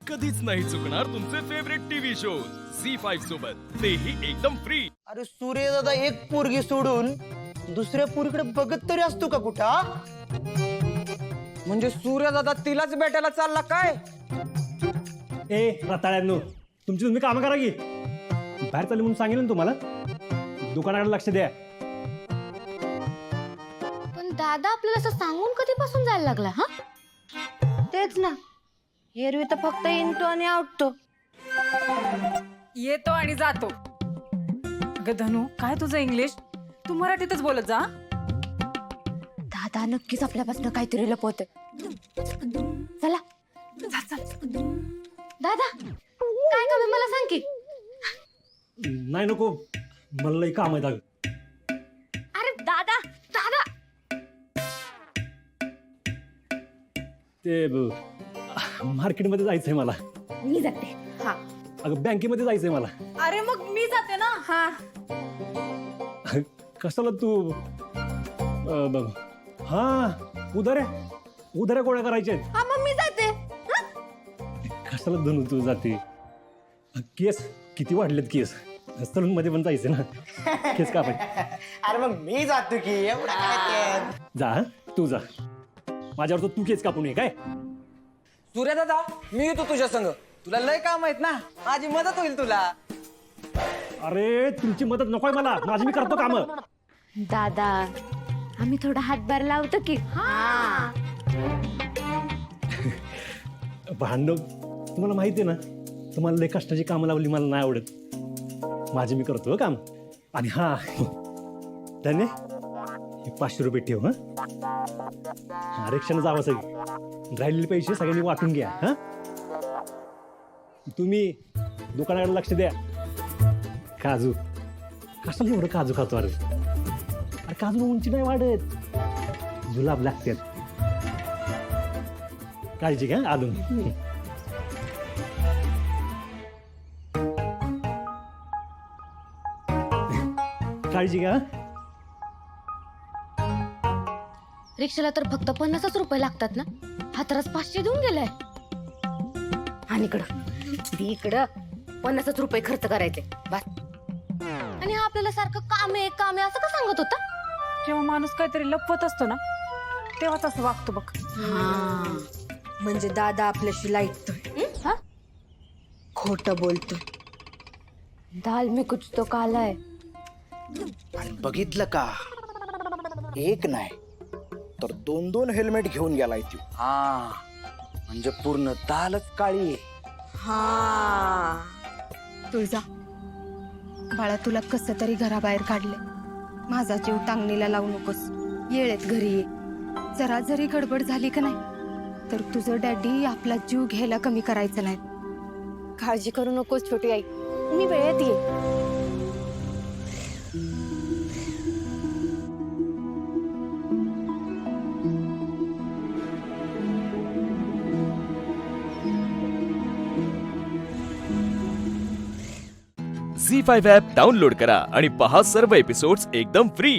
कधीच नाही चुकणार तुमचे फेवरेट टीव्ही शोज झी5 सोबत, तेही एकदम फ्री। अरे सूर्य दादा एक पोरगी सोडून दुसऱ्या पोरीकडे बघत तरी असतो का कुठं? म्हणजे सूर्य दादा तिलाच भेटायला चालला काय? ए रताळ्यांनो, तुमची तुम्ही कामं करा की। बाहेर चालली म्हणून सांगेल ना तुम्हाला, दुकानाकडे लक्ष द्या। पण दादा आपल्याला असं सांगून कधीपासून जायला लागला? हा तेच ना, एरवी तर फक्त इंटो आणि आउटतो, येतो आणि जातो। अगं धनू, काय तुझं इंग्लिश? तू मराठीतच बोलत जा। दादा नक्कीच आपल्यापासून काहीतरी लपवत। चला दादा, काय काम आहे मला सांग की। नाही नको, मला लई काम आहे। अरे दादा दादा, ते मार्केटमध्ये जायचंय मला। मी जाते। हा अगं बँकेमध्ये जायचंय मला। अरे मग मी जाते ना। हा कशाला तू हा उधाऱ्या गोळ्या करायच्या आहेत। हा मग मी जाते। कशाला धनू तू जाते? केस किती वाढलेत केस, सलून मध्ये पण जायचं ना, केस कापाय। अरे मग मी जातो की, एवढा काय ते? जा तू जा, माझ्यावर तर तू केस कापून ये काय? सूर्य दादा, मी येतो तुझ्या संग। तुला लय काम आहेत ना, माझी मदत होईल तुला। अरे तुमची मदत नकोय मला, माझी मी करतो काम। दादा आम्ही थोडा हातभार लावतो की। हा भांडव, तुम्हाला माहिती आहे ना, तुम्हाला लय कष्टाची कामं लावली मला नाही आवडत। माझी मी करतो काम। आणि हा धन्य, हे 500 रुपये ठेव। हा रिक्षाने जावं सगळी, राहिलेले पैसे सगळ्यांनी वाटून घ्या। हा तुम्ही दुकानाकडे लक्ष द्या। काजू कशाला एवढं काजू खातो? अरे काजू उंची नाही वाढत, जुलाब लागतात। काळजी घ्या, आलो मी। काळजी घ्या। रिक्षाला तर फक्त 50 रुपये लागतात ना, हा तरच 500 देऊन गेलाय। आणि इकडं 50 रुपये खर्च करायचे बस। आणि हा आपल्याला सारखं काम आहे असं का सांगत होता? जेव्हा माणूस काहीतरी लपवत असतो ना, तेव्हाच असं वागतो बघ। म्हणजे दादा आपल्याशी लाईटतोय, खोटं बोलतोय। दाल में कुछ तो काला है। आणि बघितलं का, एक नाही तर 2-2 हेल्मेट घेऊन गेलाय तू। हा म्हणजे पूर्ण दालच काळी आहे। हा तुळजा बाळा, तुला कसं तरी घराबाहेर काढले। माझा जीव टांगणीला लावू नकोस, येळेत घरी ये। जरा जरी गडबड झाली का नाही तर तुझं डॅडी आपला जीव घ्यायला कमी करायचं नाही। काळजी करू नकोस छोटी आई, मी वेळेत ये। झी5 ॲप डाउनलोड करा आणि पहा सर्व एपिसोड्स एकदम फ्री।